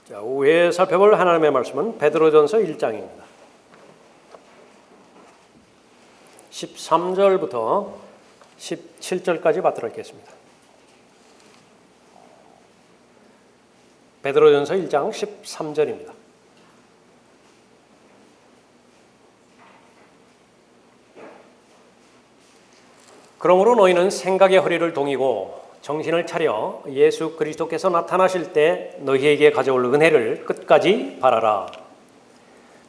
자, 후에 살펴볼 하나님의 말씀은 베드로전서 1장입니다. 13절부터 17절까지 받들어 읽겠습니다. 베드로전서 1장 13절입니다. 그러므로 너희는 생각의 허리를 동이고 정신을 차려 예수 그리스도께서 나타나실 때 너희에게 가져올 은혜를 끝까지 바라라.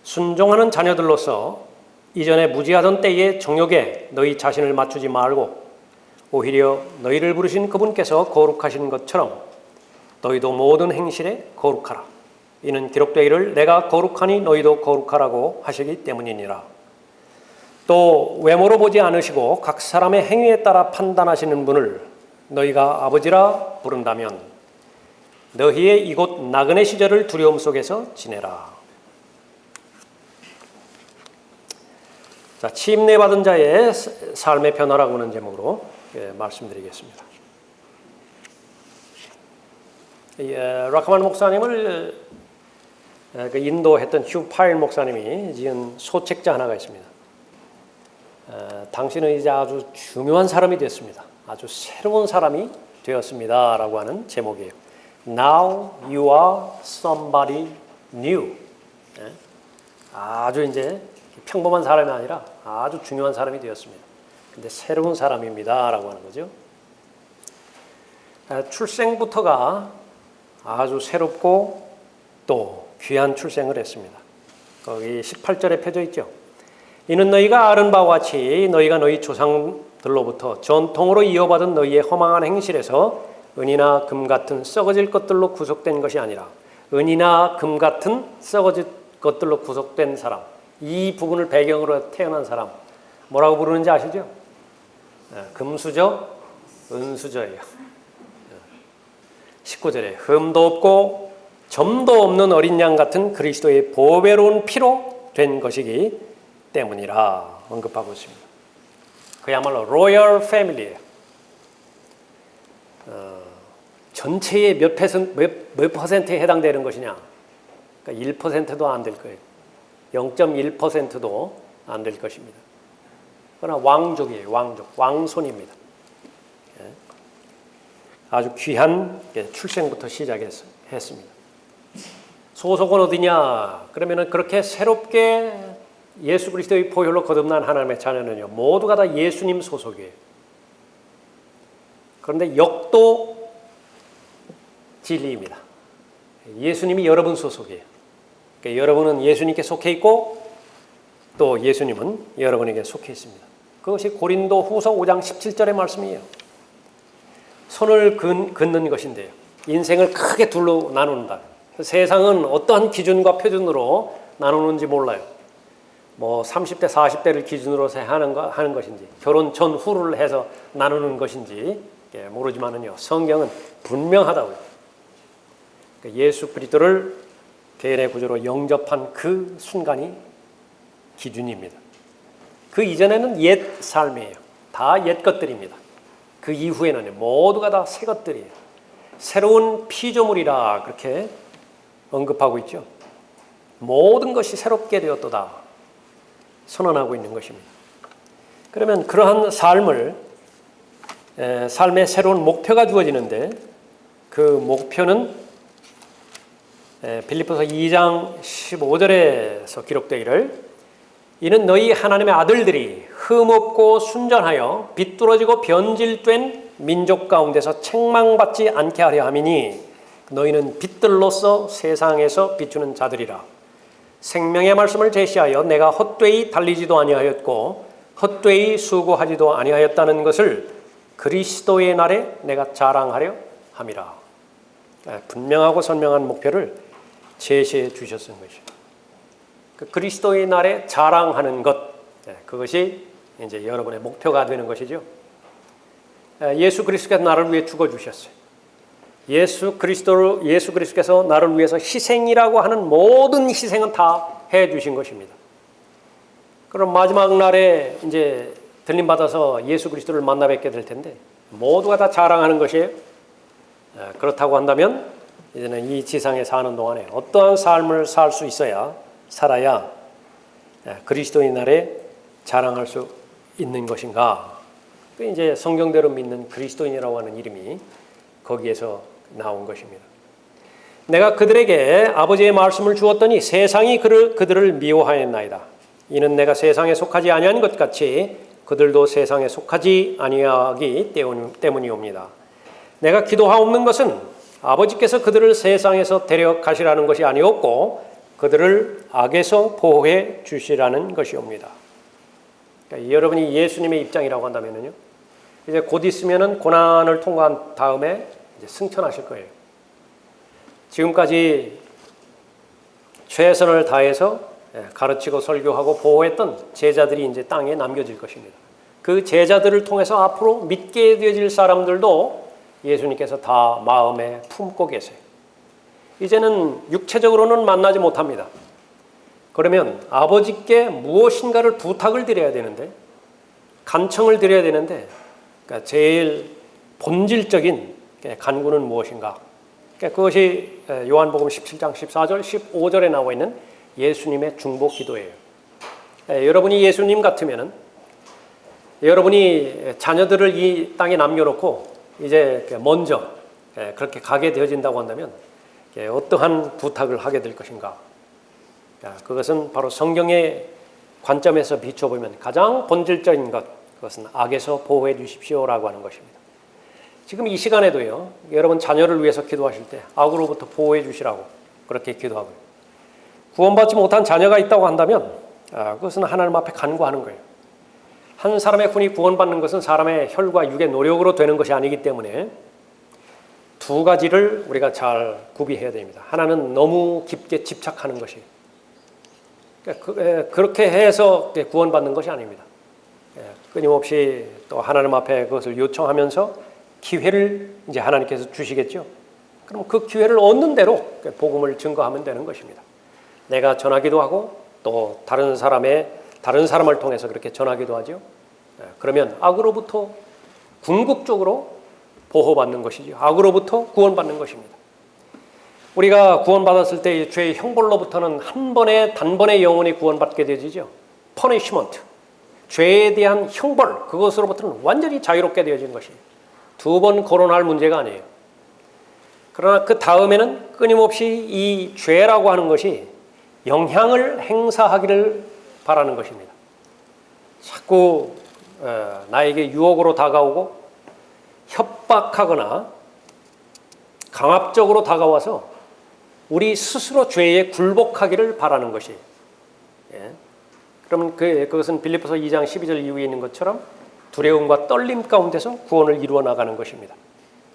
순종하는 자녀들로서 이전에 무지하던 때의 정욕에 너희 자신을 맞추지 말고 오히려 너희를 부르신 그분께서 거룩하신 것처럼 너희도 모든 행실에 거룩하라. 이는 기록되기를 내가 거룩하니 너희도 거룩하라고 하시기 때문이니라. 또 외모로 보지 않으시고 각 사람의 행위에 따라 판단하시는 분을 너희가 아버지라 부른다면 너희의 이곳 나그네 시절을 두려움 속에서 지내라. 자, 침례 받은 자의 삶의 변화라고 하는 제목으로 말씀드리겠습니다. 라카만 목사님을 인도했던 휴 파일 목사님이 지은 소책자 하나가 있습니다. 당신은 이제 아주 중요한 사람이 됐습니다. 아주 새로운 사람이 되었습니다 라고 하는 제목이에요. Now you are somebody new. 아주 이제 평범한 사람이 아니라 아주 중요한 사람이 되었습니다. 근데 새로운 사람입니다 라고 하는 거죠. 출생부터가 아주 새롭고 또 귀한 출생을 했습니다. 거기 18절에 펴져 있죠. 이는 너희가 아는 바와 같이 너희가 너희 조상들로부터 전통으로 이어받은 너희의 허망한 행실에서 은이나 금 같은 썩어질 것들로 구속된 것이 아니라 은이나 금 같은 썩어질 것들로 구속된 사람, 이 부분을 배경으로 태어난 사람 뭐라고 부르는지 아시죠? 금수저, 은수저예요. 19절에 흠도 없고 점도 없는 어린 양 같은 그리스도의 보배로운 피로 된 것이기 때문이라 언급하고 있습니다. 그야말로 로열 패밀리예요. 전체의 몇 퍼센트에 해당되는 것이냐? 그러니까 1%도 안 될 거예요. 0.1%도 안 될 것입니다. 그러나 왕족이에요. 왕손입니다. 아주 귀한 출생부터 시작했습니다. 소속은 어디냐? 그러면은 그렇게 새롭게 예수 그리스도의 보혈로 거듭난 하나님의 자녀는요, 모두가 다 예수님 소속이에요. 그런데 역도 진리입니다. 예수님이 여러분 소속이에요. 그러니까 여러분은 예수님께 속해 있고 또 예수님은 여러분에게 속해 있습니다. 그것이 고린도 후서 5장 17절의 말씀이에요. 손을 긋는 것인데요. 인생을 크게 둘로 나눈다. 세상은 어떠한 기준과 표준으로 나누는지 몰라요. 뭐 30대, 40대를 기준으로 하는 것인지 결혼 전후를 해서 나누는 것인지 모르지만은요. 성경은 분명하다고요. 예수 그리스도를 개인의 구조로 영접한 그 순간이 기준입니다. 그 이전에는 옛 삶이에요. 다 옛 것들입니다. 그 이후에는 모두가 다 새 것들이에요. 새로운 피조물이라 그렇게 언급하고 있죠. 모든 것이 새롭게 되었도다 선언하고 있는 것입니다. 그러면 그러한 삶의 새로운 목표가 주어지는데 그 목표는 빌립보서 2장 15절에서 기록되기를 이는 너희 하나님의 아들들이 흠없고 순전하여 비뚤어지고 변질된 민족 가운데서 책망받지 않게 하려 함이니 너희는 빛들로서 세상에서 비추는 자들이라. 생명의 말씀을 제시하여 내가 헛되이 달리지도 아니하였고 헛되이 수고하지도 아니하였다는 것을 그리스도의 날에 내가 자랑하려 함이라. 분명하고 선명한 목표를 제시해 주셨던 것이죠. 그리스도의 날에 자랑하는 것, 그것이 이제 여러분의 목표가 되는 것이죠. 예수 그리스도께서 나를 위해 죽어 주셨어요. 예수 그리스도께서 나를 위해서 희생이라고 하는 모든 희생은 다 해 주신 것입니다. 그럼 마지막 날에 이제 들림 받아서 예수 그리스도를 만나 뵙게 될 텐데 모두가 다 자랑하는 것이에요. 그렇다고 한다면 이제는 이 지상에 사는 동안에 어떠한 삶을 살아야 그리스도인 날에 자랑할 수 있는 것인가? 그 이제 성경대로 믿는 그리스도인이라고 하는 이름이 거기에서 나온 것입니다. 내가 그들에게 아버지의 말씀을 주었더니 세상이 그들을 미워하였나이다. 이는 내가 세상에 속하지 아니한 것 같이 그들도 세상에 속하지 아니하기 때문이옵니다. 내가 기도하옵는 것은 아버지께서 그들을 세상에서 데려가시라는 것이 아니었고 그들을 악에서 보호해 주시라는 것이옵니다. 그러니까 여러분이 예수님의 입장이라고 한다면요, 이제 곧 있으면은 고난을 통과한 다음에 이제 승천하실 거예요. 지금까지 최선을 다해서 가르치고 설교하고 보호했던 제자들이 이제 땅에 남겨질 것입니다. 그 제자들을 통해서 앞으로 믿게 되어질 사람들도 예수님께서 다 마음에 품고 계세요. 이제는 육체적으로는 만나지 못합니다. 그러면 아버지께 무엇인가를 부탁을 드려야 되는데, 간청을 드려야 되는데, 그러니까 제일 본질적인 간구는 무엇인가? 그러니까 그것이 요한복음 17장 14절, 15절에 나와 있는 예수님의 중보 기도예요. 여러분이 예수님 같으면은 여러분이 자녀들을 이 땅에 남겨놓고 이제 먼저 그렇게 가게 되어진다고 한다면 어떠한 부탁을 하게 될 것인가? 그것은 바로 성경의 관점에서 비춰보면 가장 본질적인 것, 그것은 악에서 보호해 주십시오라고 하는 것입니다. 지금 이 시간에도요, 여러분 자녀를 위해서 기도하실 때 악으로부터 보호해 주시라고 그렇게 기도하고요. 구원받지 못한 자녀가 있다고 한다면 그것은 하나님 앞에 간구하는 거예요. 한 사람의 혼이 구원받는 것은 사람의 혈과 육의 노력으로 되는 것이 아니기 때문에 두 가지를 우리가 잘 구비해야 됩니다. 하나는 너무 깊게 집착하는 것이, 그렇게 해서 구원받는 것이 아닙니다. 끊임없이 또 하나님 앞에 그것을 요청하면서 기회를 이제 하나님께서 주시겠죠. 그럼 그 기회를 얻는 대로 복음을 증거하면 되는 것입니다. 내가 전하기도 하고 또 다른 사람을 통해서 그렇게 전하기도 하죠. 그러면 악으로부터 궁극적으로 보호받는 것이죠. 악으로부터 구원받는 것입니다. 우리가 구원받았을 때 죄의 형벌로부터는 단번에 영원히 구원받게 되죠. 퍼니시먼트, 죄에 대한 형벌, 그것으로부터는 완전히 자유롭게 되어진 것이 두 번 거론할 문제가 아니에요. 그러나 그 다음에는 끊임없이 이 죄라고 하는 것이 영향을 행사하기를 바라는 것입니다. 자꾸 나에게 유혹으로 다가오고 협박하거나 강압적으로 다가와서 우리 스스로 죄에 굴복하기를 바라는 것이. 그러면 그것은 빌립보서 2장 12절 이후에 있는 것처럼 두려움과 떨림 가운데서 구원을 이루어 나가는 것입니다.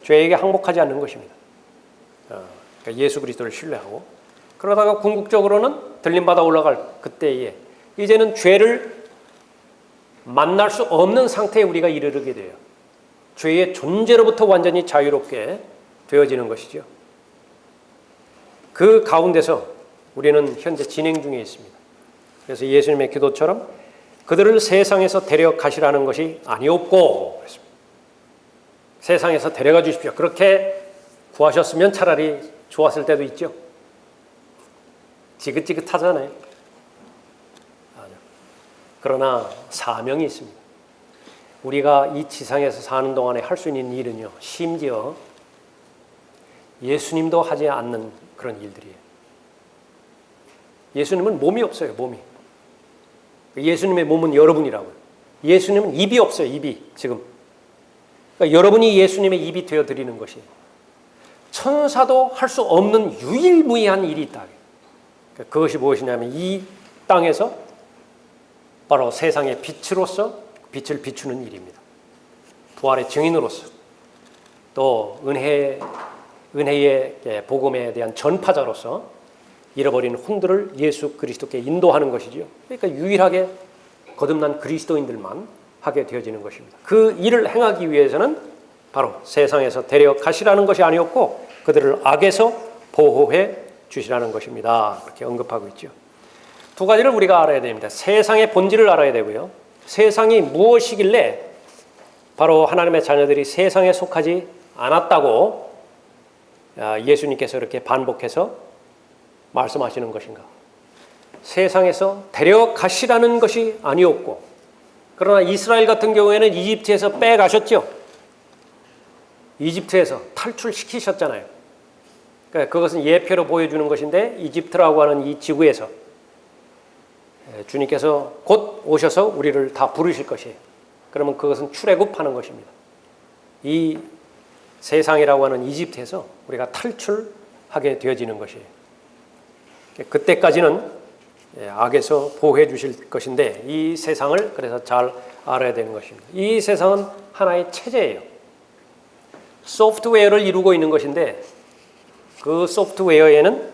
죄에게 항복하지 않는 것입니다. 그러니까 예수 그리스도를 신뢰하고, 그러다가 궁극적으로는 들림받아 올라갈 그때에 이제는 죄를 만날 수 없는 상태에 우리가 이르게 돼요. 죄의 존재로부터 완전히 자유롭게 되어지는 것이죠. 그 가운데서 우리는 현재 진행 중에 있습니다. 그래서 예수님의 기도처럼 그들을 세상에서 데려가시라는 것이 아니었고, 세상에서 데려가 주십시오. 그렇게 구하셨으면 차라리 좋았을 때도 있죠. 지긋지긋하잖아요. 그러나 사명이 있습니다. 우리가 이 지상에서 사는 동안에 할 수 있는 일은요, 심지어 예수님도 하지 않는 그런 일들이에요. 예수님은 몸이 없어요, 몸이. 예수님의 몸은 여러분이라고요. 예수님은 입이 없어요, 입이 지금. 그러니까 여러분이 예수님의 입이 되어드리는 것이 천사도 할 수 없는 유일무이한 일이 있다. 그러니까 그것이 무엇이냐면 이 땅에서 바로 세상의 빛으로서 빛을 비추는 일입니다. 부활의 증인으로서 또 은혜의 복음에 대한 전파자로서 잃어버린 혼들을 예수 그리스도께 인도하는 것이지요. 그러니까 유일하게 거듭난 그리스도인들만 하게 되어지는 것입니다. 그 일을 행하기 위해서는 바로 세상에서 데려가시라는 것이 아니었고 그들을 악에서 보호해 주시라는 것입니다. 그렇게 언급하고 있죠. 두 가지를 우리가 알아야 됩니다. 세상의 본질을 알아야 되고요. 세상이 무엇이길래 바로 하나님의 자녀들이 세상에 속하지 않았다고 예수님께서 이렇게 반복해서 말씀하시는 것인가? 세상에서 데려가시라는 것이 아니었고, 그러나 이스라엘 같은 경우에는 이집트에서 빼가셨죠. 이집트에서 탈출시키셨잖아요. 그러니까 그것은 예표로 보여주는 것인데, 이집트라고 하는 이 지구에서 주님께서 곧 오셔서 우리를 다 부르실 것이에요. 그러면 그것은 출애굽하는 것입니다. 이 세상이라고 하는 이집트에서 우리가 탈출하게 되어지는 것이에요. 그때까지는 악에서 보호해 주실 것인데, 이 세상을 그래서 잘 알아야 되는 것입니다. 이 세상은 하나의 체제예요. 소프트웨어를 이루고 있는 것인데, 그 소프트웨어에는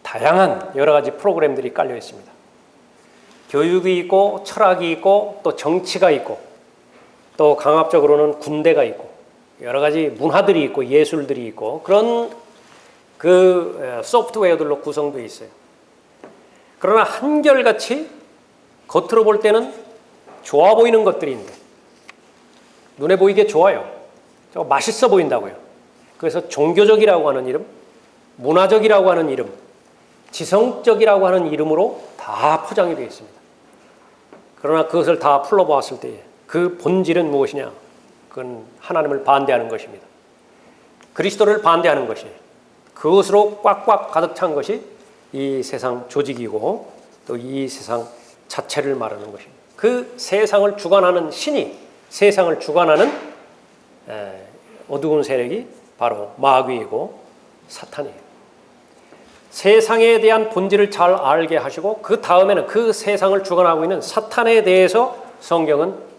다양한 여러 가지 프로그램들이 깔려 있습니다. 교육이 있고 철학이 있고 또 정치가 있고 또 강압적으로는 군대가 있고 여러 가지 문화들이 있고 예술들이 있고 그런 그 소프트웨어들로 구성되어 있어요. 그러나 한결같이 겉으로 볼 때는 좋아 보이는 것들인데, 눈에 보이게 좋아요. 맛있어 보인다고요. 그래서 종교적이라고 하는 이름, 문화적이라고 하는 이름, 지성적이라고 하는 이름으로 다 포장이 되어 있습니다. 그러나 그것을 다 풀어보았을 때 그 본질은 무엇이냐? 그건 하나님을 반대하는 것입니다. 그리스도를 반대하는 것이에요. 그것으로 꽉꽉 가득 찬 것이 이 세상 조직이고 또 이 세상 자체를 말하는 것입니다. 그 세상을 주관하는 신이, 세상을 주관하는 어두운 세력이 바로 마귀이고 사탄이에요. 세상에 대한 본질을 잘 알게 하시고 그 다음에는 그 세상을 주관하고 있는 사탄에 대해서 성경은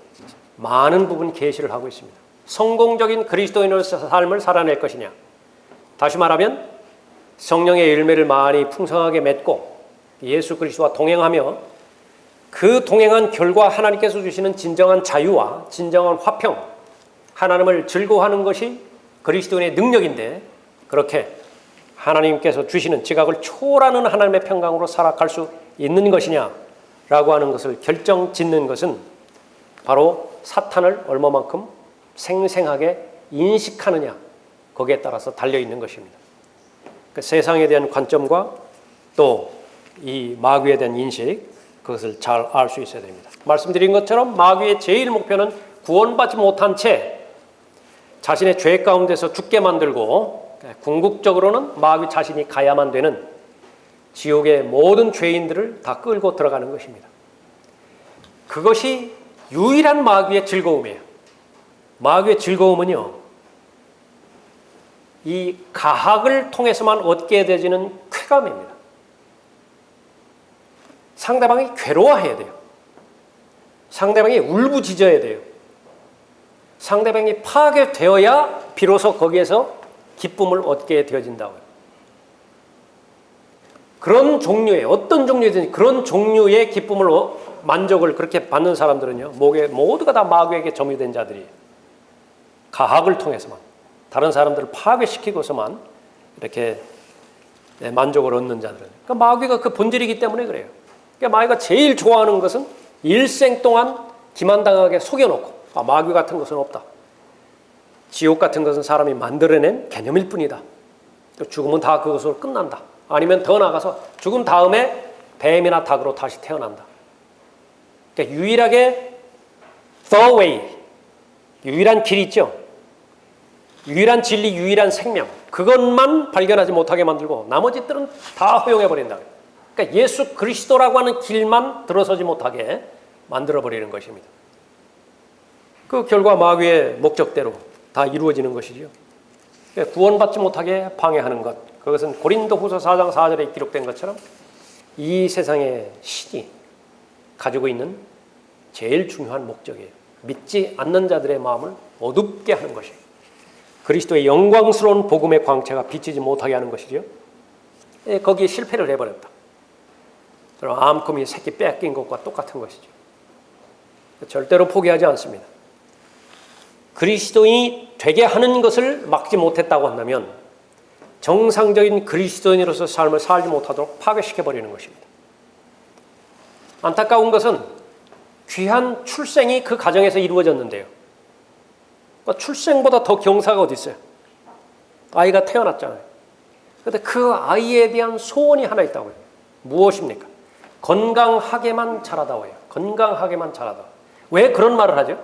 많은 부분 계시를 하고 있습니다. 성공적인 그리스도인으로서 삶을 살아낼 것이냐, 다시 말하면 성령의 열매를 많이 풍성하게 맺고 예수 그리스도와 동행하며 그 동행한 결과 하나님께서 주시는 진정한 자유와 진정한 화평, 하나님을 즐거워하는 것이 그리스도인의 능력인데, 그렇게 하나님께서 주시는 지각을 초월하는 하나님의 평강으로 살아갈 수 있는 것이냐라고 하는 것을 결정짓는 것은 바로 사탄을 얼마만큼 생생하게 인식하느냐, 거기에 따라서 달려있는 것입니다. 그 세상에 대한 관점과 또 이 마귀에 대한 인식, 그것을 잘 알 수 있어야 됩니다. 말씀드린 것처럼 마귀의 제일 목표는 구원받지 못한 채 자신의 죄 가운데서 죽게 만들고, 궁극적으로는 마귀 자신이 가야만 되는 지옥의 모든 죄인들을 다 끌고 들어가는 것입니다. 그것이 유일한 마귀의 즐거움이에요. 마귀의 즐거움은요, 이 가학을 통해서만 얻게 되지는 쾌감입니다. 상대방이 괴로워해야 돼요. 상대방이 울부짖어야 돼요. 상대방이 파괴되어야 비로소 거기에서 기쁨을 얻게 되어진다고요. 그런 종류의, 어떤 종류든지 그런 종류의 기쁨을, 만족을 그렇게 받는 사람들은요, 모두가 다 마귀에게 점유된 자들이에요. 가학을 통해서만, 다른 사람들을 파괴시키고서만 이렇게 만족을 얻는 자들은. 그러니까 마귀가 그 본질이기 때문에 그래요. 그러니까 마귀가 제일 좋아하는 것은 일생 동안 기만당하게 속여놓고, 마귀 같은 것은 없다, 지옥 같은 것은 사람이 만들어낸 개념일 뿐이다, 또 죽으면 다 그것으로 끝난다, 아니면 더 나아가서 죽음 다음에 뱀이나 닭으로 다시 태어난다. 그러니까 유일하게 the way, 유일한 길 있죠, 유일한 진리, 유일한 생명, 그것만 발견하지 못하게 만들고 나머지들은 다 허용해버린다. 그러니까 예수 그리스도라고 하는 길만 들어서지 못하게 만들어버리는 것입니다. 그 결과 마귀의 목적대로 다 이루어지는 것이죠. 그러니까 구원받지 못하게 방해하는 것, 그것은 고린도후서 4장 4절에 기록된 것처럼 이 세상의 신이 가지고 있는 제일 중요한 목적이에요. 믿지 않는 자들의 마음을 어둡게 하는 것이에요. 그리스도의 영광스러운 복음의 광채가 비치지 못하게 하는 것이죠. 거기에 실패를 해버렸다. 그럼 암컷이 새끼 뺏긴 것과 똑같은 것이죠. 절대로 포기하지 않습니다. 그리스도인이 되게 하는 것을 막지 못했다고 한다면 정상적인 그리스도인으로서 삶을 살지 못하도록 파괴시켜버리는 것입니다. 안타까운 것은 귀한 출생이 그 가정에서 이루어졌는데요, 출생보다 더 경사가 어디 있어요? 아이가 태어났잖아요. 그런데 그 아이에 대한 소원이 하나 있다고요. 무엇입니까? 건강하게만 자라다오요. 건강하게만 자라다. 왜 그런 말을 하죠?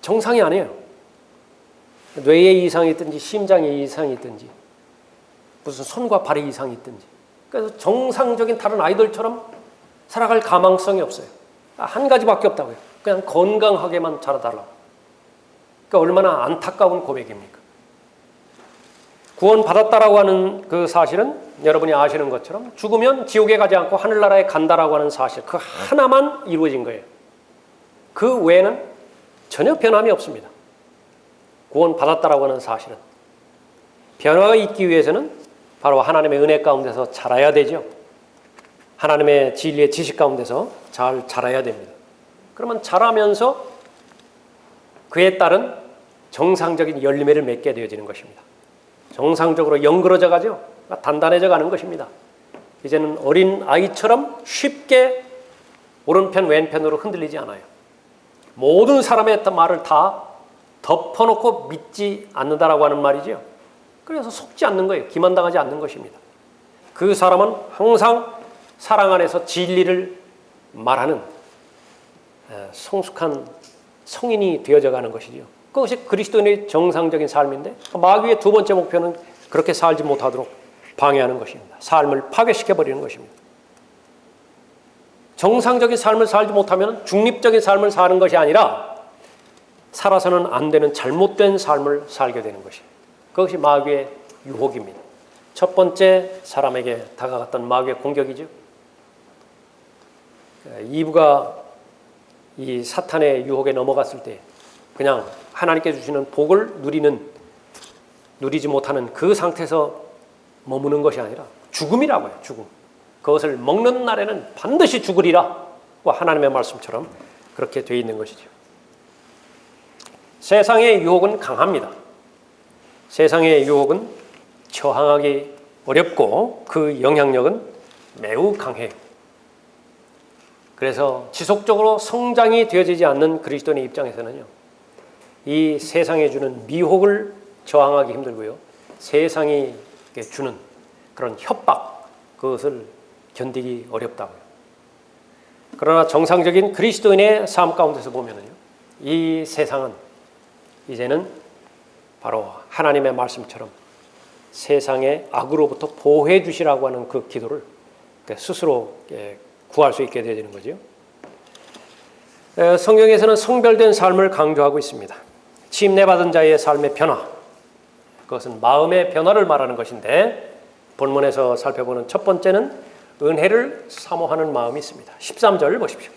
정상이 아니에요. 뇌에 이상이 있든지 심장에 이상이 있든지 무슨 손과 발에 이상이 있든지, 그래서 정상적인 다른 아이들처럼 살아갈 가망성이 없어요. 한 가지밖에 없다고요. 그냥 건강하게만 자라달라고. 그러니까 얼마나 안타까운 고백입니까? 구원받았다라고 하는 그 사실은 여러분이 아시는 것처럼 죽으면 지옥에 가지 않고 하늘나라에 간다라고 하는 사실, 그 하나만 이루어진 거예요. 그 외에는 전혀 변함이 없습니다. 구원받았다라고 하는 사실은. 변화가 있기 위해서는 바로 하나님의 은혜 가운데서 자라야 되죠. 하나님의 진리의 지식 가운데서 잘 자라야 됩니다. 그러면 자라면서 그에 따른 정상적인 열매를 맺게 되어지는 것입니다. 정상적으로 연그러져 가죠. 단단해져 가는 것입니다. 이제는 어린 아이처럼 쉽게 오른편 왼편으로 흔들리지 않아요. 모든 사람의 말을 다 덮어놓고 믿지 않는다라고 하는 말이죠. 그래서 속지 않는 거예요. 기만당하지 않는 것입니다. 그 사람은 항상 사랑 안에서 진리를 말하는 성숙한 성인이 되어져 가는 것이죠. 그것이 그리스도인의 정상적인 삶인데, 마귀의 두 번째 목표는 그렇게 살지 못하도록 방해하는 것입니다. 삶을 파괴시켜버리는 것입니다. 정상적인 삶을 살지 못하면 중립적인 삶을 사는 것이 아니라 살아서는 안 되는 잘못된 삶을 살게 되는 것입니다. 그것이 마귀의 유혹입니다. 첫 번째 사람에게 다가갔던 마귀의 공격이죠. 이브가 이 사탄의 유혹에 넘어갔을 때 그냥 하나님께 주시는 복을 누리지 못하는 그 상태에서 머무는 것이 아니라 죽음이라고요. 죽음. 그것을 먹는 날에는 반드시 죽으리라. 하나님의 말씀처럼 그렇게 되어 있는 것이죠. 세상의 유혹은 강합니다. 세상의 유혹은 저항하기 어렵고 그 영향력은 매우 강해요. 그래서 지속적으로 성장이 되어지지 않는 그리스도인의 입장에서는요, 이 세상에 주는 미혹을 저항하기 힘들고요, 세상이 주는 그런 협박, 그것을 견디기 어렵다고요. 그러나 정상적인 그리스도인의 삶 가운데서 보면은요, 이 세상은 이제는 바로 하나님의 말씀처럼 세상의 악으로부터 보호해 주시라고 하는 그 기도를 스스로 구할 수 있게 되는 거죠. 성경에서는 성별된 삶을 강조하고 있습니다. 침례받은 자의 삶의 변화, 그것은 마음의 변화를 말하는 것인데, 본문에서 살펴보는 첫 번째는 은혜를 사모하는 마음이 있습니다. 13절 보십시오.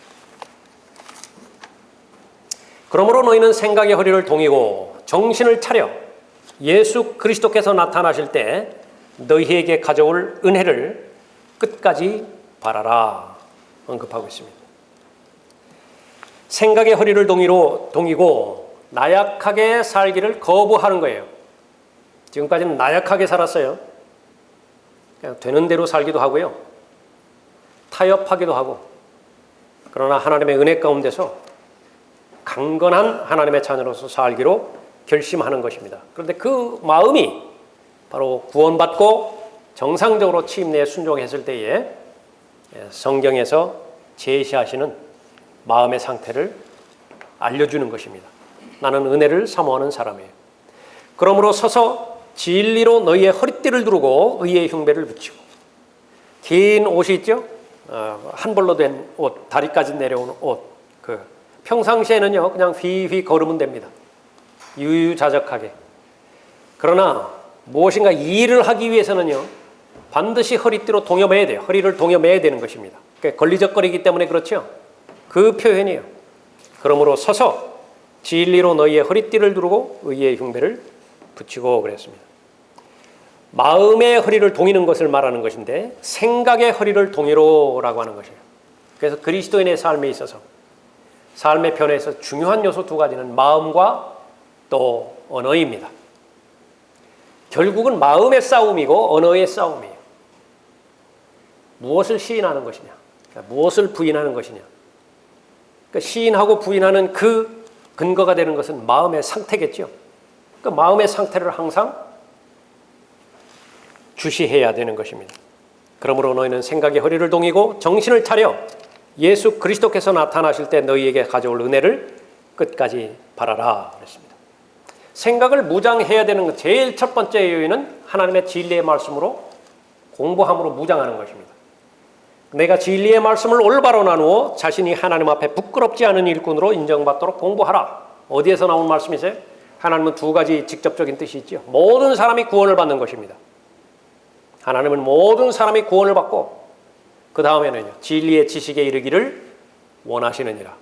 그러므로 너희는 생각의 허리를 동이고 정신을 차려 예수 그리스도께서 나타나실 때 너희에게 가져올 은혜를 끝까지 바라라 언급하고 있습니다. 생각의 허리를 동이고 나약하게 살기를 거부하는 거예요. 지금까지는 나약하게 살았어요. 그냥 되는 대로 살기도 하고요, 타협하기도 하고, 그러나 하나님의 은혜 가운데서 강건한 하나님의 자녀로서 살기로 결심하는 것입니다. 그런데 그 마음이 바로 구원받고 정상적으로 침례에 순종했을 때에 성경에서 제시하시는 마음의 상태를 알려주는 것입니다. 나는 은혜를 사모하는 사람이에요. 그러므로 서서 진리로 너희의 허리띠를 두르고 의의 흉배를 붙이고, 긴 옷이 있죠? 한 벌로 된 옷, 다리까지 내려오는 옷. 평상시에는요 그냥 휘휘 걸으면 됩니다. 유유자적하게. 그러나 무엇인가 일을 하기 위해서는요 반드시 허리띠로 동여매야 돼요. 허리를 동여매야 되는 것입니다. 그러니까 걸리적거리기 때문에 그렇죠. 그 표현이에요. 그러므로 서서 진리로 너희의 허리띠를 두르고 의의 흉배를 붙이고 그랬습니다. 마음의 허리를 동이는 것을 말하는 것인데, 생각의 허리를 동이로라고 하는 것이에요. 그래서 그리스도인의 삶에 있어서, 삶의 변화에서 중요한 요소 두 가지는 마음과 또 언어입니다. 결국은 마음의 싸움이고 언어의 싸움이에요. 무엇을 시인하는 것이냐, 무엇을 부인하는 것이냐. 그러니까 시인하고 부인하는 그 근거가 되는 것은 마음의 상태겠죠. 그 마음의 상태를 항상 주시해야 되는 것입니다. 그러므로 너희는 생각의 허리를 동이고 정신을 차려 예수 그리스도께서 나타나실 때 너희에게 가져올 은혜를 끝까지 바라라 그랬습니다. 생각을 무장해야 되는 것 제일 첫 번째 요인은 하나님의 진리의 말씀으로 공부함으로 무장하는 것입니다. 내가 진리의 말씀을 올바로 나누어 자신이 하나님 앞에 부끄럽지 않은 일꾼으로 인정받도록 공부하라. 어디에서 나온 말씀이세요? 하나님은 두 가지 직접적인 뜻이 있죠. 모든 사람이 구원을 받는 것입니다. 하나님은 모든 사람이 구원을 받고 그 다음에는요, 진리의 지식에 이르기를 원하시느니라.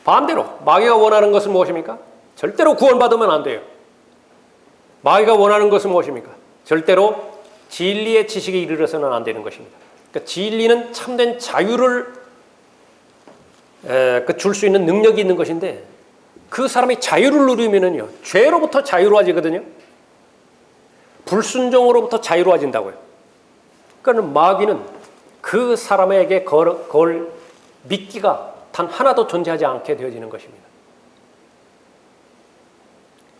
반대로 마귀가 원하는 것은 무엇입니까? 절대로 구원받으면 안 돼요. 마귀가 원하는 것은 무엇입니까? 절대로 진리의 지식에 이르러서는 안 되는 것입니다. 그러니까 진리는 참된 자유를 줄 수 있는 능력이 있는 것인데 그 사람이 자유를 누리면은요, 죄로부터 자유로워지거든요. 불순종으로부터 자유로워진다고요. 그러니까 마귀는 그 사람에게 걸 미끼가 단 하나도 존재하지 않게 되어지는 것입니다.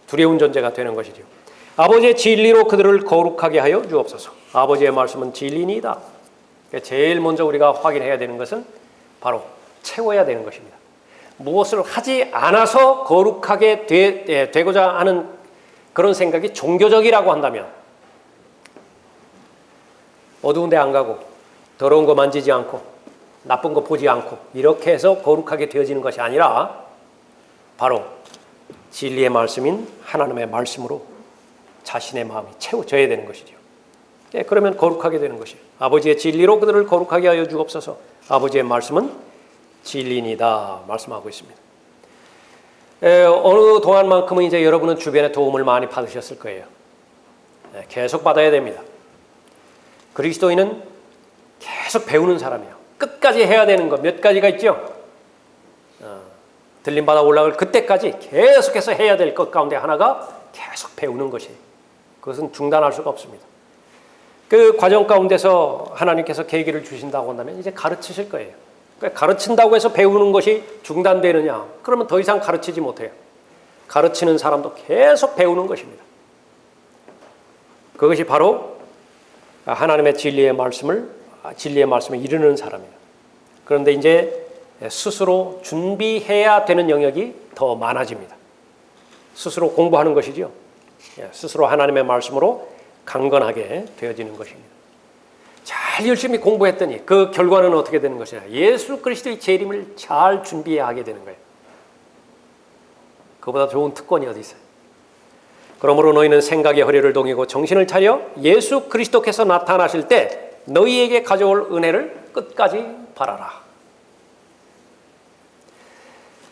두려운 존재가 되는 것이죠. 아버지의 진리로 그들을 거룩하게 하여 주옵소서. 아버지의 말씀은 진리니이다. 제일 먼저 우리가 확인해야 되는 것은 바로 채워야 되는 것입니다. 무엇을 하지 않아서 거룩하게 되고자 하는 그런 생각이 종교적이라고 한다면 어두운 데 안 가고 더러운 거 만지지 않고 나쁜 거 보지 않고 이렇게 해서 거룩하게 되어지는 것이 아니라 바로 진리의 말씀인 하나님의 말씀으로 자신의 마음이 채워져야 되는 것이죠. 그러면 거룩하게 되는 것이에요. 아버지의 진리로 그들을 거룩하게 하여 주옵소서. 아버지의 말씀은 진리이다 말씀하고 있습니다. 어느 동안만큼은 이제 여러분은 주변의 도움을 많이 받으셨을 거예요. 계속 받아야 됩니다. 그리스도인은 계속 배우는 사람이에요. 끝까지 해야 되는 것 몇 가지가 있죠. 들림받아 올라갈 그때까지 계속해서 해야 될 것 가운데 하나가 계속 배우는 것이에요. 그것은 중단할 수가 없습니다. 그 과정 가운데서 하나님께서 계기를 주신다고 한다면 이제 가르치실 거예요. 그러니까 가르친다고 해서 배우는 것이 중단되느냐? 그러면 더 이상 가르치지 못해요. 가르치는 사람도 계속 배우는 것입니다. 그것이 바로 하나님의 진리의 말씀에 이르는 사람이에요. 그런데 이제 스스로 준비해야 되는 영역이 더 많아집니다. 스스로 공부하는 것이죠. 스스로 하나님의 말씀으로 강건하게 되어지는 것입니다. 잘 열심히 공부했더니 그 결과는 어떻게 되는 것이냐? 예수 그리스도의 재림을 잘 준비해야 하게 되는 거예요. 그보다 좋은 특권이 어디 있어요? 그러므로 너희는 생각의 허리를 동이고 정신을 차려 예수 그리스도께서 나타나실 때 너희에게 가져올 은혜를 끝까지 바라라.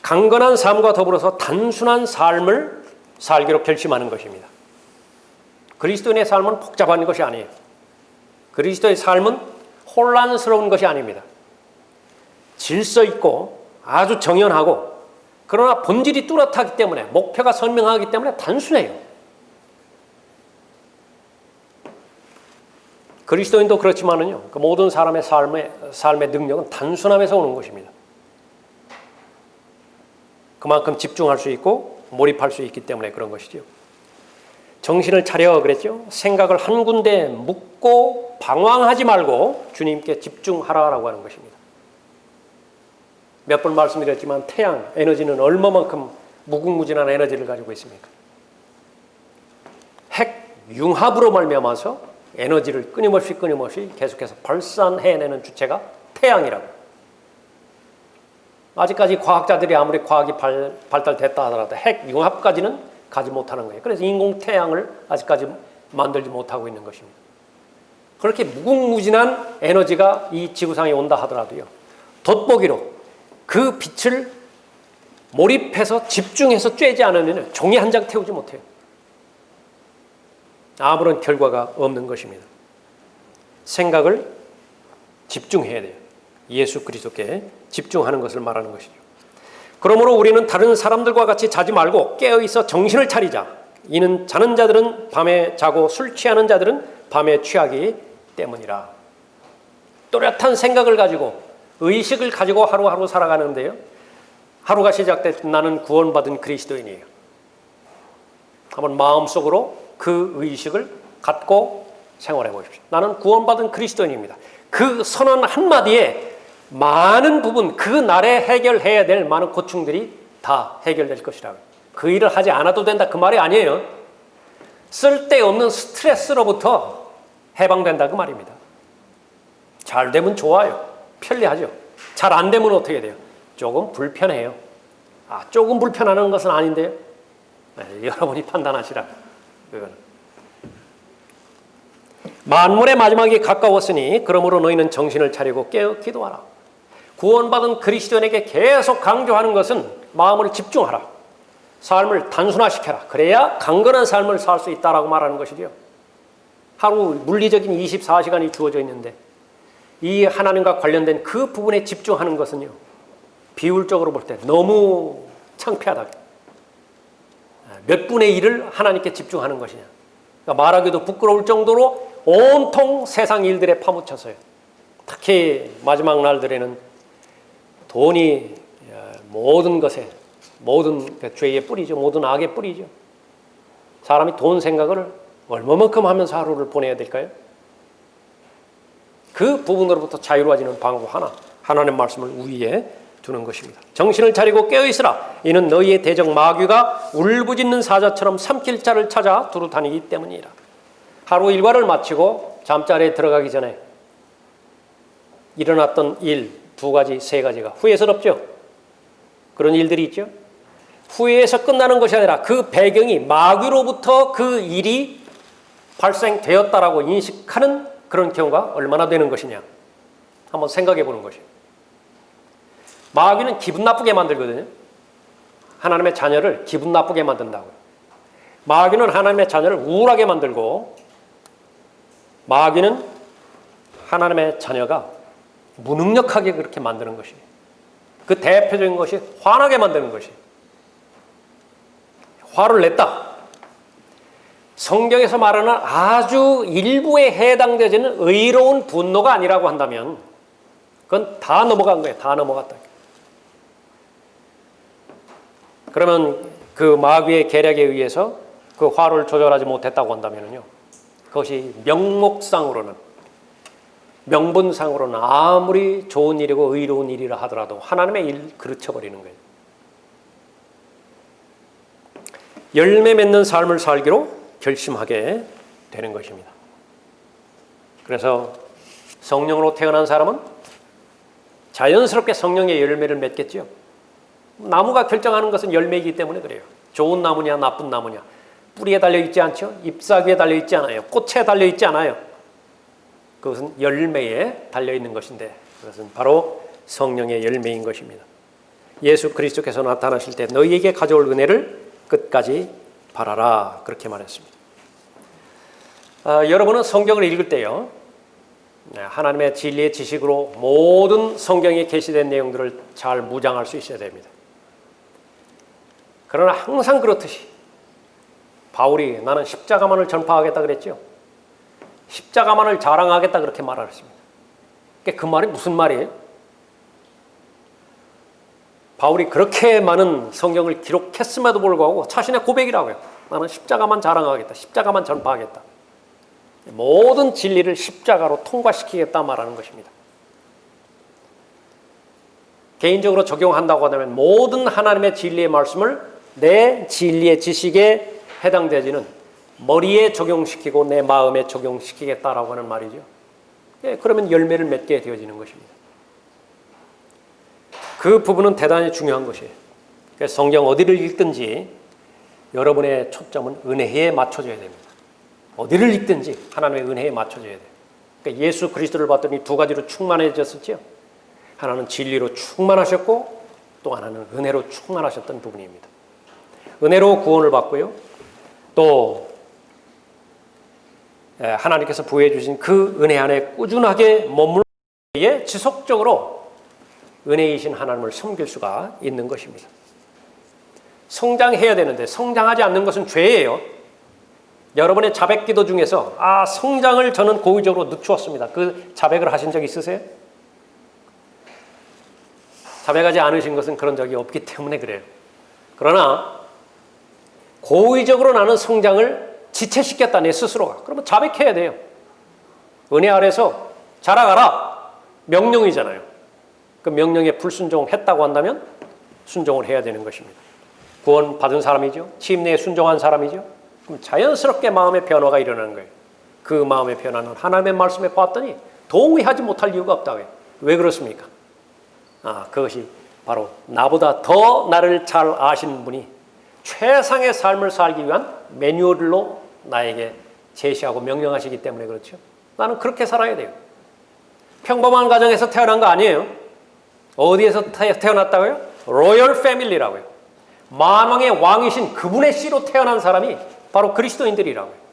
강건한 삶과 더불어서 단순한 삶을 살기로 결심하는 것입니다. 그리스도인의 삶은 복잡한 것이 아니에요. 그리스도의 삶은 혼란스러운 것이 아닙니다. 질서 있고 아주 정연하고 그러나 본질이 뚜렷하기 때문에 목표가 선명하기 때문에 단순해요. 그리스도인도 그렇지만은요, 그 모든 사람의 삶의 능력은 단순함에서 오는 것입니다. 그만큼 집중할 수 있고 몰입할 수 있기 때문에 그런 것이죠. 정신을 차려 그랬죠. 생각을 한 군데 묻고 방황하지 말고 주님께 집중하라라고 하는 것입니다. 몇 번 말씀드렸지만 태양 에너지는 얼마만큼 무궁무진한 에너지를 가지고 있습니까? 핵 융합으로 말미암아서 에너지를 끊임없이 계속해서 발산해내는 주체가 태양이라고. 아직까지 과학자들이 아무리 과학이 발달됐다 하더라도 핵 융합까지는 가지 못하는 거예요. 그래서 인공 태양을 아직까지 만들지 못하고 있는 것입니다. 그렇게 무궁무진한 에너지가 이 지구상에 온다 하더라도요, 돋보기로 그 빛을 몰입해서 집중해서 쬐지 않으면 종이 한 장 태우지 못해요. 아무런 결과가 없는 것입니다. 생각을 집중해야 돼요. 예수 그리스도께 집중하는 것을 말하는 것이죠. 그러므로 우리는 다른 사람들과 같이 자지 말고 깨어있어 정신을 차리자. 이는 자는 자들은 밤에 자고 술 취하는 자들은 밤에 취하기 때문이라. 또렷한 생각을 가지고 의식을 가지고 하루하루 살아가는데요, 하루가 시작될 때 나는 구원받은 그리스도인이에요. 한번 마음속으로 그 의식을 갖고 생활해 보십시오. 나는 구원받은 그리스도인입니다. 그 선언 한마디에 많은 부분, 그 날에 해결해야 될 많은 고충들이 다 해결될 것이라고요. 그 일을 하지 않아도 된다, 그 말이 아니에요. 쓸데없는 스트레스로부터 해방된다, 그 말입니다. 잘 되면 좋아요. 편리하죠. 잘 안 되면 어떻게 돼요? 조금 불편해요. 조금 불편하는 것은 아닌데요. 네, 여러분이 판단하시라. 그거는. 만물의 마지막이 가까웠으니 그러므로 너희는 정신을 차리고 깨어 기도하라. 구원받은 그리스도인에게 계속 강조하는 것은 마음을 집중하라. 삶을 단순화시켜라. 그래야 강건한 삶을 살 수 있다라고 말하는 것이죠. 하루 물리적인 24시간이 주어져 있는데 이 하나님과 관련된 그 부분에 집중하는 것은요, 비율적으로 볼 때 너무 창피하다. 몇 분의 1을 하나님께 집중하는 것이냐. 그러니까 말하기도 부끄러울 정도로 온통 세상 일들에 파묻혀서요. 특히 마지막 날들에는 돈이 모든 것에, 모든 죄의 뿌리죠. 모든 악의 뿌리죠. 사람이 돈 생각을 얼마만큼 하면서 하루를 보내야 될까요? 그 부분으로부터 자유로워지는 방법 하나, 하나님의 말씀을 우위에 두는 것입니다. 정신을 차리고 깨어있으라. 이는 너희의 대적 마귀가 울부짖는 사자처럼 삼킬 자를 찾아 두루 다니기 때문이라. 하루 일과를 마치고 잠자리에 들어가기 전에 일어났던 일 두 가지, 세 가지가 후회스럽죠? 그런 일들이 있죠? 후회해서 끝나는 것이 아니라 그 배경이 마귀로부터 그 일이 발생되었다라고 인식하는 그런 경우가 얼마나 되는 것이냐. 한번 생각해 보는 것이에요. 마귀는 기분 나쁘게 만들거든요. 하나님의 자녀를 기분 나쁘게 만든다고요. 마귀는 하나님의 자녀를 우울하게 만들고, 마귀는 하나님의 자녀가 무능력하게 그렇게 만드는 것이에요. 그 대표적인 것이 화나게 만드는 것이에요. 화를 냈다. 성경에서 말하는 아주 일부에 해당되지는 의로운 분노가 아니라고 한다면 그건 다 넘어간 거예요. 다 넘어갔다. 그러면 그 마귀의 계략에 의해서 그 화를 조절하지 못했다고 한다면요, 그것이 명목상으로는, 명분상으로는 아무리 좋은 일이고 의로운 일이라 하더라도 하나님의 일 그르쳐버리는 거예요. 열매 맺는 삶을 살기로 결심하게 되는 것입니다. 그래서 성령으로 태어난 사람은 자연스럽게 성령의 열매를 맺겠죠. 나무가 결정하는 것은 열매이기 때문에 그래요. 좋은 나무냐 나쁜 나무냐, 뿌리에 달려있지 않죠. 잎사귀에 달려있지 않아요. 꽃에 달려있지 않아요. 그것은 열매에 달려있는 것인데, 그것은 바로 성령의 열매인 것입니다. 예수 그리스도께서 나타나실 때 너희에게 가져올 은혜를 끝까지 바라라, 그렇게 말했습니다. 여러분은 성경을 읽을 때요, 하나님의 진리의 지식으로 모든 성경에 게시된 내용들을 잘 무장할 수 있어야 됩니다. 그러나 항상 그렇듯이 바울이 나는 십자가만을 전파하겠다 그랬죠. 십자가만을 자랑하겠다 그렇게 말했습니다. 그 말이 무슨 말이에요? 바울이 그렇게 많은 성경을 기록했음에도 불구하고 자신의 고백이라고요. 나는 십자가만 자랑하겠다. 십자가만 전파하겠다. 모든 진리를 십자가로 통과시키겠다 말하는 것입니다. 개인적으로 적용한다고 하면 모든 하나님의 진리의 말씀을 내 진리의 지식에 해당되지는 머리에 적용시키고 내 마음에 적용시키겠다라고 하는 말이죠. 그러면 열매를 맺게 되어지는 것입니다. 그 부분은 대단히 중요한 것이에요. 그래서 성경 어디를 읽든지 여러분의 초점은 은혜에 맞춰져야 됩니다. 어디를 읽든지 하나님의 은혜에 맞춰져야 돼요. 그러니까 예수 그리스도를 봤더니 두 가지로 충만해졌었죠. 하나는 진리로 충만하셨고 또 하나는 은혜로 충만하셨던 부분입니다. 은혜로 구원을 받고요. 또 하나님께서 부여해 주신 그 은혜 안에 꾸준하게 머물러 지속적으로 은혜이신 하나님을 섬길 수가 있는 것입니다. 성장해야 되는데 성장하지 않는 것은 죄예요. 여러분의 자백기도 중에서 성장을 저는 고의적으로 늦추었습니다. 그 자백을 하신 적 있으세요? 자백하지 않으신 것은 그런 적이 없기 때문에 그래요. 그러나 고의적으로 나는 성장을 지체시켰다, 내 스스로가. 그러면 자백해야 돼요. 은혜 아래서 자라가라. 명령이잖아요. 그 명령에 불순종했다고 한다면 순종을 해야 되는 것입니다. 구원 받은 사람이죠. 침례에 순종한 사람이죠. 그럼 자연스럽게 마음의 변화가 일어나는 거예요. 그 마음의 변화는 하나님의 말씀에 봤더니 도무지 하지 못할 이유가 없다고요. 왜 그렇습니까? 그것이 바로 나보다 더 나를 잘 아시는 분이 최상의 삶을 살기 위한 매뉴얼로 나에게 제시하고 명령하시기 때문에 그렇죠. 나는 그렇게 살아야 돼요. 평범한 가정에서 태어난 거 아니에요. 어디에서 태어났다고요? 로열 패밀리라고요. 만왕의 왕이신 그분의 씨로 태어난 사람이 바로 그리스도인들이라고요.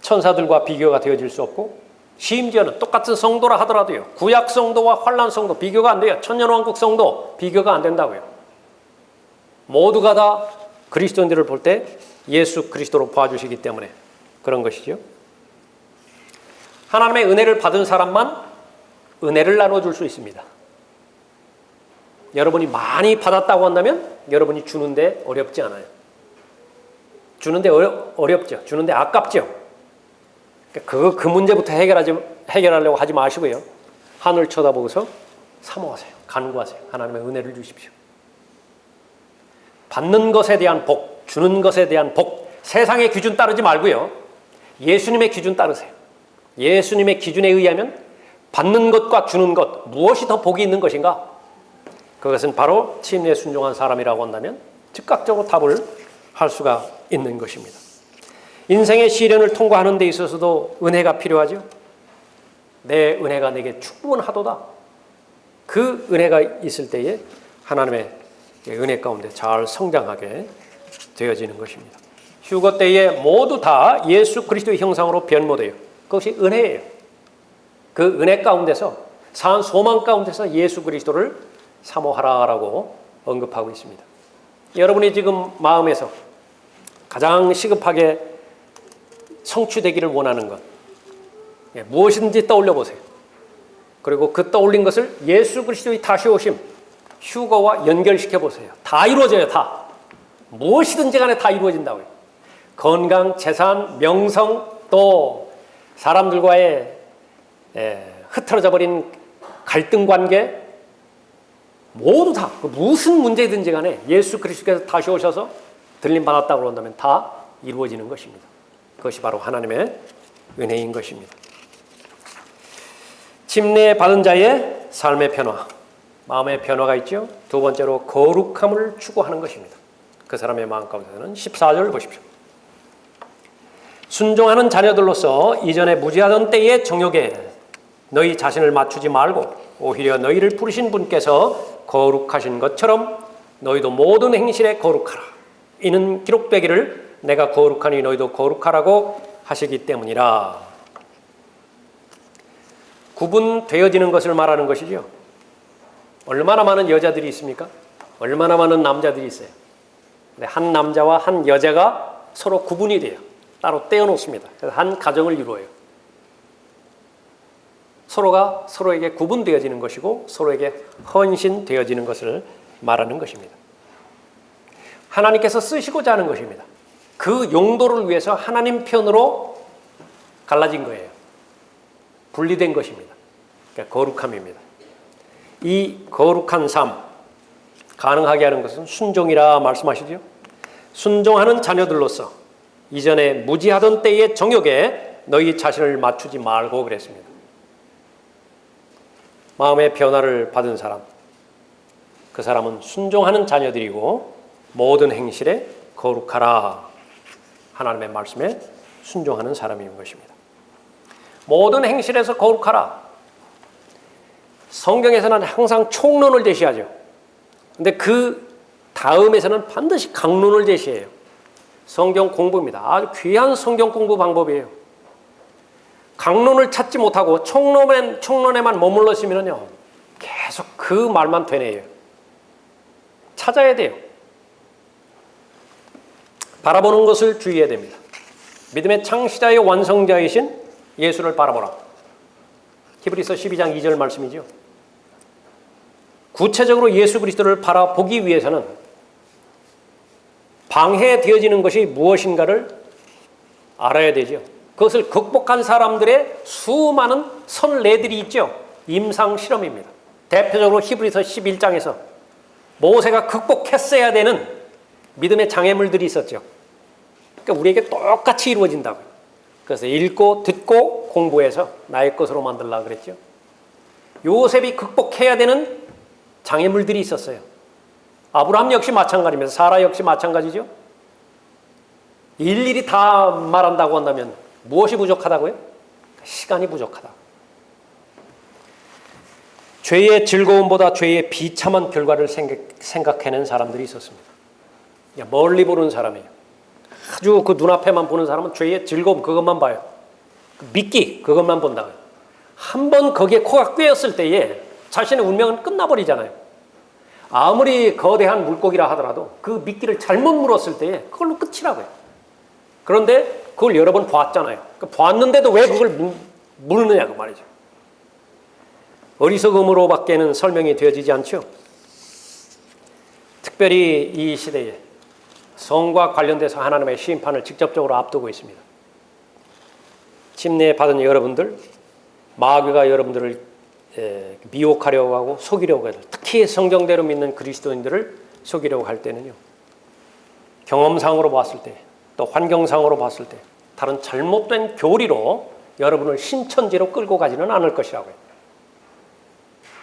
천사들과 비교가 되어질 수 없고, 심지어는 똑같은 성도라 하더라도요, 구약 성도와 환란 성도 비교가 안 돼요. 천년왕국 성도 비교가 안 된다고요. 모두가 다 그리스도인들을 볼 때 예수 그리스도로 봐주시기 때문에 그런 것이죠. 하나님의 은혜를 받은 사람만 은혜를 나눠줄 수 있습니다. 여러분이 많이 받았다고 한다면 여러분이 주는데 어렵지 않아요. 주는데 어렵죠. 주는데 아깝죠. 그 문제부터 해결하려고 하지 마시고요. 하늘 쳐다보고서 사모하세요. 간구하세요. 하나님의 은혜를 주십시오. 받는 것에 대한 복, 주는 것에 대한 복, 세상의 기준 따르지 말고요. 예수님의 기준 따르세요. 예수님의 기준에 의하면 받는 것과 주는 것, 무엇이 더 복이 있는 것인가? 그것은 바로 침례에 순종한 사람이라고 한다면 즉각적으로 답을 할 수가 있는 것입니다. 인생의 시련을 통과하는 데 있어서도 은혜가 필요하죠. 내 은혜가 내게 충분하도다. 그 은혜가 있을 때에 하나님의 은혜 가운데 잘 성장하게 되어지는 것입니다. 휴거 때에 모두 다 예수 그리스도의 형상으로 변모돼요. 그것이 은혜예요. 그 은혜 가운데서, 산 소망 가운데서 예수 그리스도를 사모하라라고 언급하고 있습니다. 여러분이 지금 마음에서 가장 시급하게 성취되기를 원하는 것, 무엇이든지 떠올려 보세요. 그리고 그 떠올린 것을 예수 그리스도의 다시 오심, 휴거와 연결시켜 보세요. 다 이루어져요. 다. 무엇이든지 간에 다 이루어진다고요. 건강, 재산, 명성, 또 사람들과의 흐트러져 버린 갈등 관계, 모두 다 무슨 문제든지 간에 예수 그리스도께서 다시 오셔서 들림 받았다고 한다면 다 이루어지는 것입니다. 그것이 바로 하나님의 은혜인 것입니다. 침례 받은 자의 삶의 변화, 마음의 변화가 있죠. 두 번째로 거룩함을 추구하는 것입니다. 그 사람의 마음 가운데는 14절 보십시오. 순종하는 자녀들로서 이전에 무지하던 때의 정욕에 너희 자신을 맞추지 말고 오히려 너희를 부르신 분께서 거룩하신 것처럼 너희도 모든 행실에 거룩하라. 이는 기록되기를 내가 거룩하니 너희도 거룩하라고 하시기 때문이라. 구분되어지는 것을 말하는 것이죠. 얼마나 많은 여자들이 있습니까? 얼마나 많은 남자들이 있어요. 근데 한 남자와 한 여자가 서로 구분이 돼요. 따로 떼어놓습니다. 그래서 한 가정을 이루어요. 서로가 서로에게 구분되어지는 것이고 서로에게 헌신되어지는 것을 말하는 것입니다. 하나님께서 쓰시고자 하는 것입니다. 그 용도를 위해서 하나님 편으로 갈라진 거예요. 분리된 것입니다. 그러니까 거룩함입니다. 이 거룩한 삶 가능하게 하는 것은 순종이라 말씀하시죠. 순종하는 자녀들로서 이전에 무지하던 때의 정욕에 너희 자신을 맞추지 말고 그랬습니다. 마음의 변화를 받은 사람, 그 사람은 순종하는 자녀들이고 모든 행실에 거룩하라. 하나님의 말씀에 순종하는 사람인 것입니다. 모든 행실에서 거룩하라. 성경에서는 항상 총론을 제시하죠. 근데 그 다음에서는 반드시 강론을 제시해요. 성경 공부입니다. 아주 귀한 성경 공부 방법이에요. 강론을 찾지 못하고 총론에만 머물렀으면요, 계속 그 말만 되뇌요. 찾아야 돼요. 바라보는 것을 주의해야 됩니다. 믿음의 창시자의 완성자이신 예수를 바라보라. 히브리서 12장 2절 말씀이죠. 구체적으로 예수 그리스도를 바라보기 위해서는 방해되어지는 것이 무엇인가를 알아야 되죠. 그것을 극복한 사람들의 수많은 선례들이 있죠. 임상 실험입니다. 대표적으로 히브리서 11장에서 모세가 극복했어야 되는 믿음의 장애물들이 있었죠. 그러니까 우리에게 똑같이 이루어진다고요. 그래서 읽고 듣고 공부해서 나의 것으로 만들려고 그랬죠. 요셉이 극복해야 되는 장애물들이 있었어요. 아브라함 역시 마찬가지입니다. 사라 역시 마찬가지죠. 일일이 다 말한다고 한다면 무엇이 부족하다고요? 시간이 부족하다. 죄의 즐거움보다 죄의 비참한 결과를 생각해낸 사람들이 있었습니다. 멀리 보는 사람이에요. 아주 그 눈앞에만 보는 사람은 죄의 즐거움 그것만 봐요. 미끼 그것만 본다고요. 한번 거기에 코가 꿰었을 때에 자신의 운명은 끝나버리잖아요. 아무리 거대한 물고기라 하더라도 그 미끼를 잘못 물었을 때에 그걸로 끝이라고요. 그런데 그걸 여러 번 봤잖아요. 봤는데도 왜 그걸 물느냐고 말이죠. 어리석음으로밖에는 설명이 되어지지 않죠. 특별히 이 시대에 성과 관련돼서 하나님의 심판을 직접적으로 앞두고 있습니다. 침례받은 여러분들, 마귀가 여러분들을 미혹하려고 하고 속이려고 해요. 특히 성경대로 믿는 그리스도인들을 속이려고 할 때는요. 경험상으로 봤을 때, 또 환경상으로 봤을 때 다른 잘못된 교리로 여러분을 신천지로 끌고 가지는 않을 것이라고요.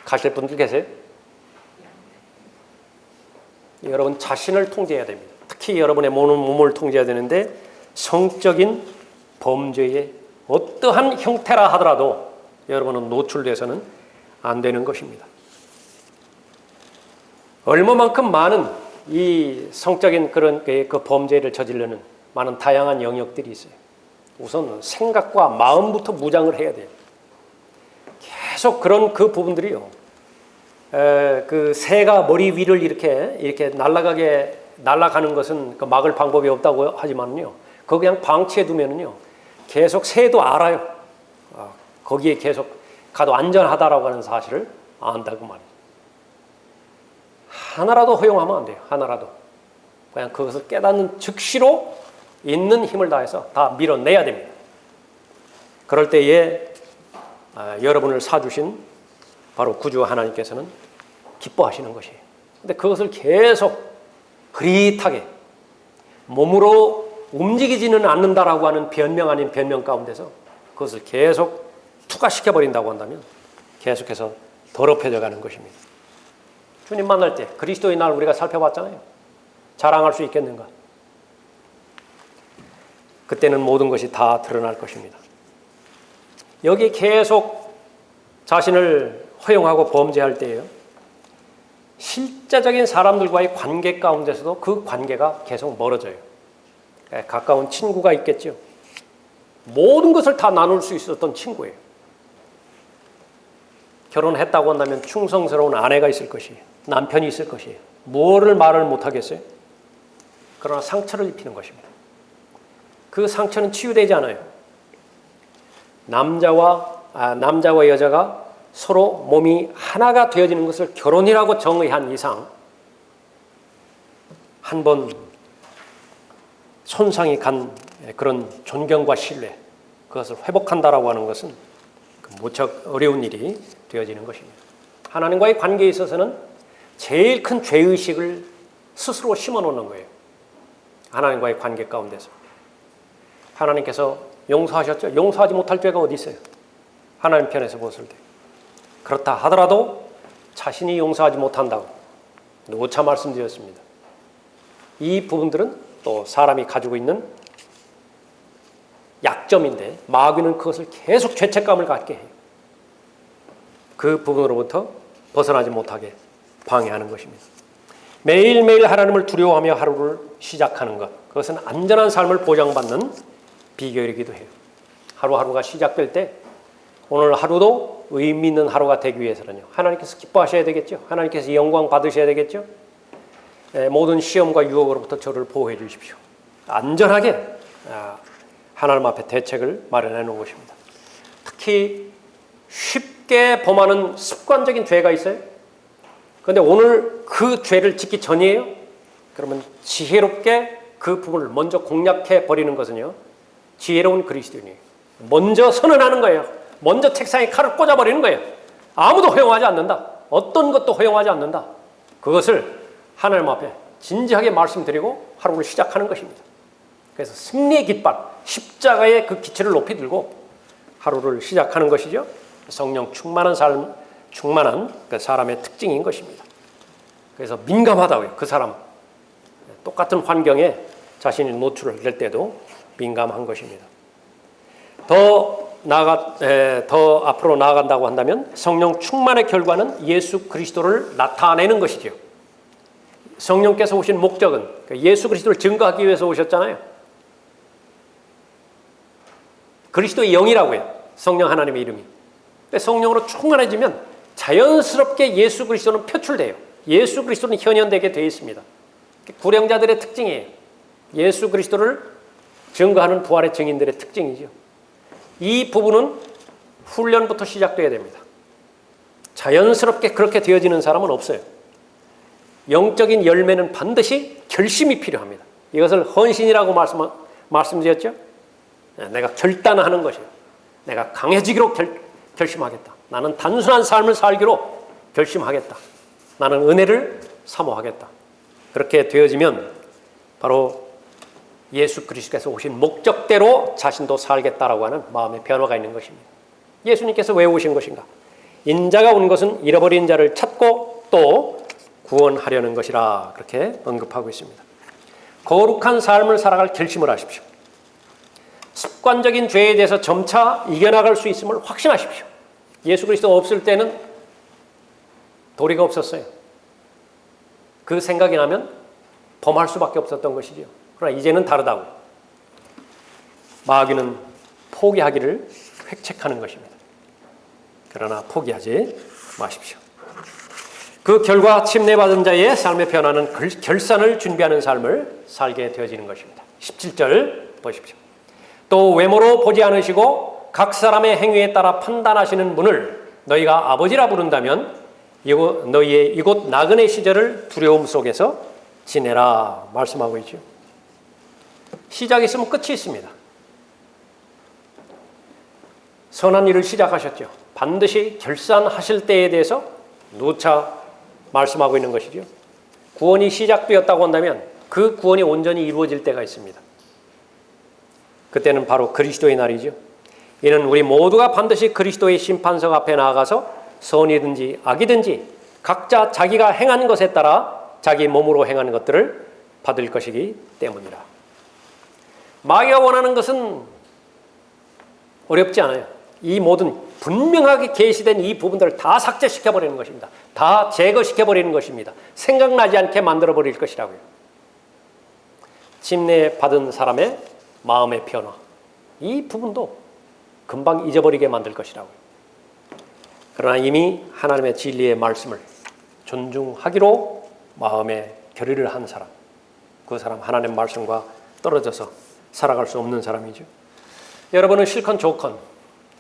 가실 분들 계세요? 여러분 자신을 통제해야 됩니다. 특히 여러분의 몸을 통제해야 되는데 성적인 범죄의 어떠한 형태라 하더라도 여러분은 노출돼서는 안 되는 것입니다. 얼마만큼 많은 이 성적인 그런 그 범죄를 저지르는 많은 다양한 영역들이 있어요. 우선 생각과 마음부터 무장을 해야 돼요. 계속 그런 그 부분들이요. 그 새가 머리 위를 이렇게 날아가는 것은 그 막을 방법이 없다고 하지만요. 그거 그냥 방치해 두면은요. 계속 새도 알아요. 거기에 계속 가도 안전하다라고 하는 사실을 안다고 말이에요. 하나라도 허용하면 안 돼요. 하나라도. 그냥 그것을 깨닫는 즉시로 있는 힘을 다해서 다 밀어내야 됩니다. 그럴 때에 여러분을 사주신 바로 구주 하나님께서는 기뻐하시는 것이에요. 근데 그것을 계속 흐릿하게 몸으로 움직이지는 않는다라고 하는 변명 아닌 변명 가운데서 그것을 계속 투과시켜버린다고 한다면 계속해서 더럽혀져 가는 것입니다. 주님 만날 때 그리스도의 날 우리가 살펴봤잖아요. 자랑할 수 있겠는가? 그때는 모든 것이 다 드러날 것입니다. 여기 계속 자신을 허용하고 범죄할 때예요. 실제적인 사람들과의 관계 가운데서도 그 관계가 계속 멀어져요. 가까운 친구가 있겠죠. 모든 것을 다 나눌 수 있었던 친구예요. 결혼했다고 한다면 충성스러운 아내가 있을 것이에요. 남편이 있을 것이에요. 뭐를 말을 못하겠어요? 그러나 상처를 입히는 것입니다. 그 상처는 치유되지 않아요. 남자와 여자가 서로 몸이 하나가 되어지는 것을 결혼이라고 정의한 이상 한 번 손상이 간 그런 존경과 신뢰 그것을 회복한다라고 하는 것은 무척 어려운 일이 되어지는 것입니다. 하나님과의 관계에 있어서는 제일 큰 죄의식을 스스로 심어놓는 거예요. 하나님과의 관계 가운데서. 하나님께서 용서하셨죠? 용서하지 못할 죄가 어디 있어요? 하나님 편에서 봤을 때. 그렇다 하더라도 자신이 용서하지 못한다고 누차 말씀드렸습니다. 이 부분들은 또 사람이 가지고 있는 약점인데 마귀는 그것을 계속 죄책감을 갖게 해요. 그 부분으로부터 벗어나지 못하게 방해하는 것입니다. 매일매일 하나님을 두려워하며 하루를 시작하는 것, 그것은 안전한 삶을 보장받는 비결이기도 해요. 하루하루가 시작될 때 오늘 하루도 의미 있는 하루가 되기 위해서는요. 하나님께서 기뻐하셔야 되겠죠. 하나님께서 영광 받으셔야 되겠죠. 모든 시험과 유혹으로부터 저를 보호해 주십시오. 안전하게 하나님 앞에 대책을 마련해 놓은 것입니다. 특히 쉽게 범하는 습관적인 죄가 있어요. 그런데 오늘 그 죄를 짓기 전이에요. 그러면 지혜롭게 그 부분을 먼저 공략해 버리는 것은요, 지혜로운 그리스도인이에요. 먼저 선언하는 거예요. 먼저 책상에 칼을 꽂아버리는 거예요. 아무도 허용하지 않는다. 어떤 것도 허용하지 않는다. 그것을 하나님 앞에 진지하게 말씀드리고 하루를 시작하는 것입니다. 그래서 승리의 깃발, 십자가의 그 기체를 높이 들고 하루를 시작하는 것이죠. 성령 충만한 삶, 충만한 그 사람의 특징인 것입니다. 그래서 민감하다고요. 그 사람 똑같은 환경에 자신이 노출을 될 때도 민감한 것입니다. 더 앞으로 나아간다고 한다면 성령 충만의 결과는 예수 그리스도를 나타내는 것이죠. 성령께서 오신 목적은 예수 그리스도를 증거하기 위해서 오셨잖아요. 그리스도의 영이라고요. 성령 하나님의 이름이. 성령으로 충만해지면 자연스럽게 예수 그리스도는 표출돼요. 예수 그리스도는 현현되게 되어 있습니다. 구령자들의 특징이에요. 예수 그리스도를 증거하는 부활의 증인들의 특징이죠. 이 부분은 훈련부터 시작돼야 됩니다. 자연스럽게 그렇게 되어지는 사람은 없어요. 영적인 열매는 반드시 결심이 필요합니다. 이것을 헌신이라고 말씀드렸죠. 내가 결단하는 것이에요. 내가 강해지기로 결심하겠다. 나는 단순한 삶을 살기로 결심하겠다. 나는 은혜를 사모하겠다. 그렇게 되어지면 바로 예수 그리스도께서 오신 목적대로 자신도 살겠다라고 하는 마음의 변화가 있는 것입니다. 예수님께서 왜 오신 것인가? 인자가 온 것은 잃어버린 자를 찾고 또 구원하려는 것이라 그렇게 언급하고 있습니다. 거룩한 삶을 살아갈 결심을 하십시오. 습관적인 죄에 대해서 점차 이겨나갈 수 있음을 확신하십시오. 예수 그리스도 없을 때는 도리가 없었어요. 그 생각이 나면 범할 수밖에 없었던 것이죠. 그러나 이제는 다르다고. 마귀는 포기하기를 획책하는 것입니다. 그러나 포기하지 마십시오. 그 결과 침례받은 자의 삶의 변화는 결산을 준비하는 삶을 살게 되어지는 것입니다. 17절 보십시오. 또 외모로 보지 않으시고 각 사람의 행위에 따라 판단하시는 분을 너희가 아버지라 부른다면 너희의 이곳 나그네 시절을 두려움 속에서 지내라 말씀하고 있죠. 시작이 있으면 끝이 있습니다. 선한 일을 시작하셨죠. 반드시 결산하실 때에 대해서 누차 말씀하고 있는 것이죠. 구원이 시작되었다고 한다면 그 구원이 온전히 이루어질 때가 있습니다. 그때는 바로 그리스도의 날이죠. 이는 우리 모두가 반드시 그리스도의 심판석 앞에 나아가서 선이든지 악이든지 각자 자기가 행한 것에 따라 자기 몸으로 행하는 것들을 받을 것이기 때문이라. 마귀가 원하는 것은 어렵지 않아요. 이 모든 분명하게 계시된 이 부분들을 다 삭제시켜버리는 것입니다. 다 제거시켜버리는 것입니다. 생각나지 않게 만들어버릴 것이라고요. 침례받은 사람의 마음의 변화, 이 부분도 금방 잊어버리게 만들 것이라고요. 그러나 이미 하나님의 진리의 말씀을 존중하기로 마음의 결의를 한 사람, 그 사람 하나님의 말씀과 떨어져서 살아갈 수 없는 사람이죠. 여러분은 싫건 좋건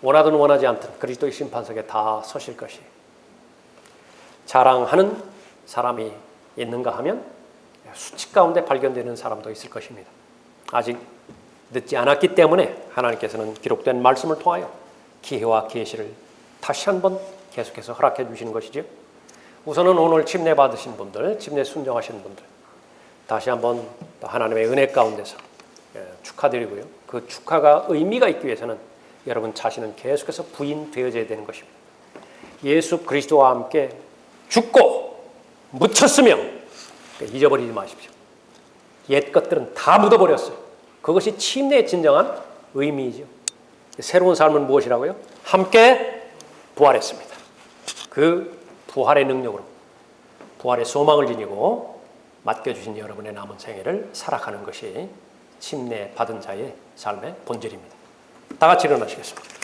원하든 원하지 않든 그리스도의 심판석에 다 서실 것이에요. 자랑하는 사람이 있는가 하면 수치 가운데 발견되는 사람도 있을 것입니다. 아직 늦지 않았기 때문에 하나님께서는 기록된 말씀을 통하여 기회와 계시를 다시 한번 계속해서 허락해 주시는 것이죠. 우선은 오늘 침례 받으신 분들, 침례 순종하신 분들 다시 한번 하나님의 은혜 가운데서 축하드리고요. 그 축하가 의미가 있기 위해서는 여러분 자신은 계속해서 부인되어져야 되는 것입니다. 예수 그리스도와 함께 죽고 묻혔으며 잊어버리지 마십시오. 옛 것들은 다 묻어버렸어요. 그것이 침례의 진정한 의미이죠. 새로운 삶은 무엇이라고요? 함께 부활했습니다. 그 부활의 능력으로 부활의 소망을 지니고 맡겨주신 여러분의 남은 생애를 살아가는 것이 침례 받은 자의 삶의 본질입니다. 다 같이 일어나시겠습니다.